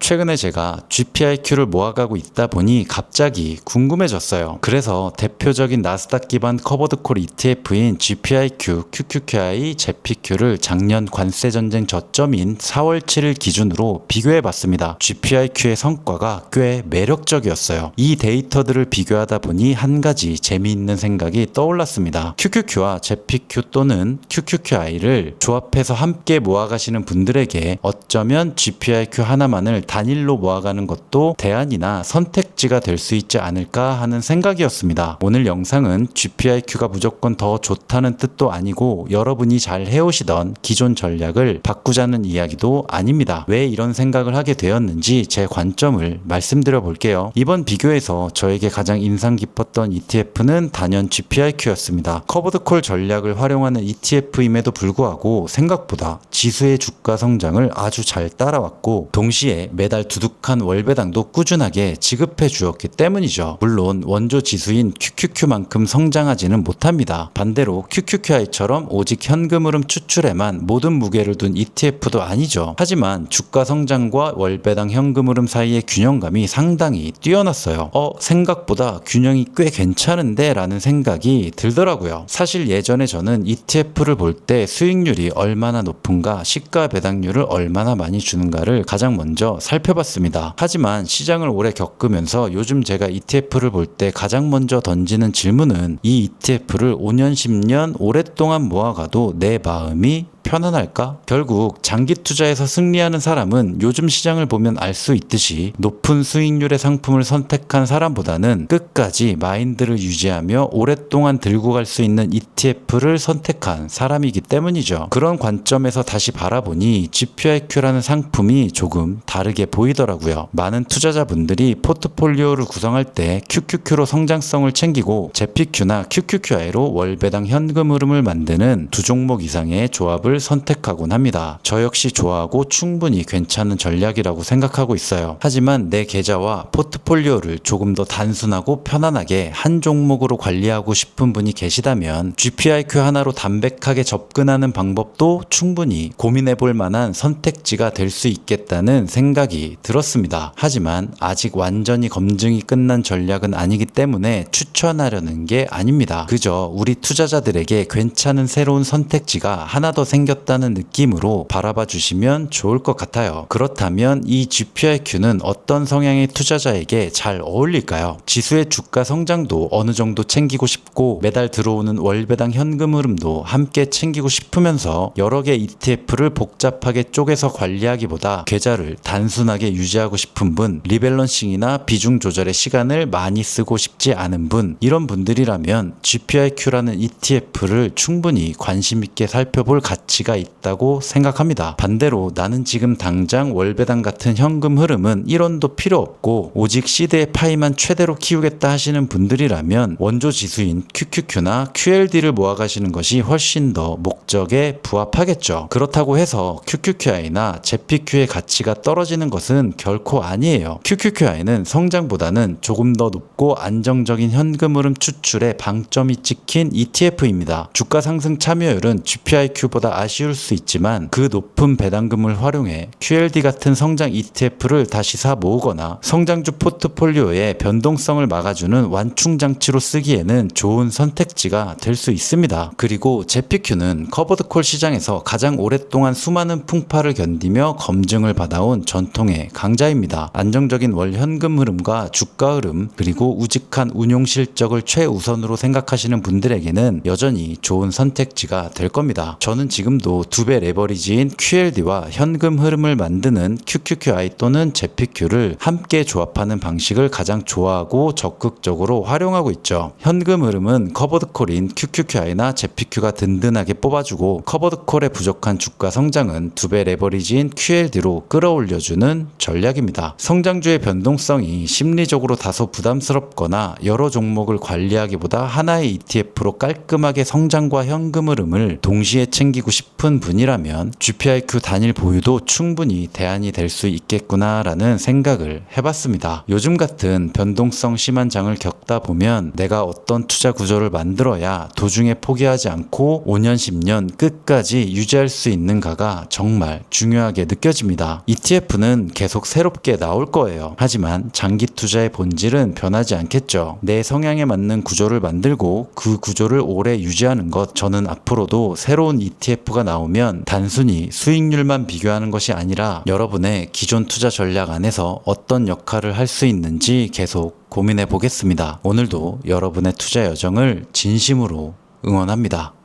최근에 제가 GPIQ를 모아가고 있다 보니 갑자기 궁금해졌어요. 그래서 대표적인 나스닥 기반 커버드콜 ETF인 GPIQ, QQQI, 제피Q를 작년 관세 전쟁 저점인 4월 7일 기준으로 비교해봤습니다. GPIQ의 성과가 꽤 매력적이었어요. 이 데이터들을 비교하다 보니 한 가지 재미있는 생각이 떠올랐습니다. QQQ와 제피Q 또는 QQQI를 조합해서 함께 모아가시는 분들에게 어쩌면 GPIQ 하나만을 단일로 모아가는 것도 대안이나 선택지가 될 수 있지 않을까 하는 생각이었습니다. 오늘 영상은 GPIQ가 무조건 더 좋다는 뜻도 아니고 여러분이 잘 해오시던 기존 전략을 바꾸자는 이야기도 아닙니다. 왜 이런 생각을 하게 되었는지 제 관점을 말씀드려 볼게요. 이번 비교에서 저에게 가장 인상 깊었던 ETF는 단연 GPIQ였습니다. 커버드콜 전략을 활용하는 ETF임에도 불구하고 생각보다 지수의 주가 성장을 아주 잘 따라왔고 동시에 매달 두둑한 월배당도 꾸준하게 지급해 주었기 때문이죠. 물론 원조 지수인 QQQ만큼 성장하지는 못합니다. 반대로 QQQI처럼 오직 현금 흐름 추출에만 모든 무게를 둔 ETF도 아니죠. 하지만 주가 성장과 월배당 현금 흐름 사이의 균형감이 상당히 뛰어났어요. 생각보다 균형이 꽤 괜찮은데 라는 생각이 들더라고요. 사실 예전에 저는 ETF를 볼 때 수익률이 얼마나 높은가, 시가 배당률을 얼마나 많이 주는가를 가장 먼저 살펴봤습니다. 하지만 시장을 오래 겪으면서 요즘 제가 ETF를 볼 때 가장 먼저 던지는 질문은 이 ETF를 5년, 10년 오랫동안 모아가도 내 마음이 편안할까? 결국 장기 투자에서 승리하는 사람은 요즘 시장을 보면 알 수 있듯이 높은 수익률의 상품을 선택한 사람보다는 끝까지 마인드를 유지하며 오랫동안 들고 갈 수 있는 ETF를 선택한 사람이기 때문이죠. 그런 관점에서 다시 바라보니 GPIQ라는 상품이 조금 다르게 보이더라고요. 많은 투자자분들이 포트폴리오를 구성할 때 QQQ로 성장성을 챙기고 제피Q나 QQQI로 월배당 현금 흐름을 만드는 두 종목 이상의 조합을 선택하곤 합니다. 저 역시 좋아하고 충분히 괜찮은 전략이라고 생각하고 있어요. 하지만 내 계좌와 포트폴리오를 조금 더 단순하고 편안하게 한 종목으로 관리하고 싶은 분이 계시다면 GPIQ 하나로 담백하게 접근하는 방법도 충분히 고민해볼 만한 선택지가 될 수 있겠다는 생각이 들었습니다. 하지만 아직 완전히 검증이 끝난 전략은 아니기 때문에 추천하려는 게 아닙니다. 그저 우리 투자자들에게 괜찮은 새로운 선택지가 하나 더 생겼다는 느낌으로 바라봐 주시면 좋을 것 같아요. 그렇다면 이 GPIQ는 어떤 성향의 투자자에게 잘 어울릴까요? 지수의 주가 성장도 어느 정도 챙기고 싶고 매달 들어오는 월배당 현금 흐름도 함께 챙기고 싶으면서 여러 개 ETF를 복잡하게 쪼개서 관리하기보다 계좌를 단순하게 유지하고 싶은 분, 리밸런싱이나 비중 조절에 시간을 많이 쓰고 싶지 않은 분, 이런 분들이라면 GPIQ라는 ETF를 충분히 관심 있게 살펴볼 가치가 있다고 생각합니다. 반대로 나는 지금 당장 월배당 같은 현금 흐름은 1원도 필요 없고 오직 시드의 파이만 최대로 키우겠다 하시는 분들이라면 원조 지수인 QQQ나 QLD를 모아가시는 것이 훨씬 더 목적에 부합하겠죠. 그렇다고 해서 QQQI나 제피Q의 가치가 떨어지는 것은 결코 아니에요. QQQI는 성장보다는 조금 더 높고 안정적인 현금 흐름 추출에 방점이 찍힌 ETF입니다. 주가 상승 참여율은 GPIQ보다 아쉬울 수 있지만 그 높은 배당금을 활용해 QLD 같은 성장 ETF를 다시 사 모으거나 성장주 포트폴리오의 변동성을 막아주는 완충장치로 쓰기에는 좋은 선택지가 될 수 있습니다. 그리고 제피Q는 커버드콜 시장에서 가장 오랫동안 수많은 풍파를 견디며 검증을 받아온 전통의 강자입니다. 안정적인 월 현금 흐름과 주가 흐름 그리고 우직한 운용 실적을 최우선으로 생각하시는 분들에게는 여전히 좋은 선택지가 될 겁니다. 저는 지금도 두 배 레버리지인 QLD와 현금 흐름을 만드는 QQQI 또는 제피Q를 함께 조합하는 방식을 가장 좋아하고 적극적으로 활용하고 있죠. 현금 흐름은 커버드콜인 QQQI나 제피Q가 든든하게 뽑아주고 커버드콜의 부족한 주가 성장은 두 배 레버리지인 QLD로 끌어올려주는 전략입니다. 성장주의 변동성이 심리적으로 다소 부담스럽거나 여러 종목을 관리하기보다 하나의 ETF로 깔끔하게 성장과 현금 흐름을 동시에 챙기고 싶은 분이라면 GPIQ 단일 보유도 충분히 대안이 될 수 있겠구나라는 생각을 해봤습니다. 요즘 같은 변동성 심한 장을 겪다 보면 내가 어떤 투자 구조를 만들어야 도중에 포기하지 않고 5년, 10년 끝까지 유지할 수 있는가가 정말 중요하게 느껴집니다. ETF는 계속 새롭게 나올 거예요. 하지만 장기 투자의 본질은 변하지 않겠죠. 내 성향에 맞는 구조를 만들고 그 구조를 오래 유지하는 것, 저는 앞으로도 새로운 ETF가 나오면 단순히 수익률만 비교하는 것이 아니라 여러분의 기존 투자 전략 안에서 어떤 역할을 할 수 있는지 계속 고민해 보겠습니다. 오늘도 여러분의 투자 여정을 진심으로 응원합니다.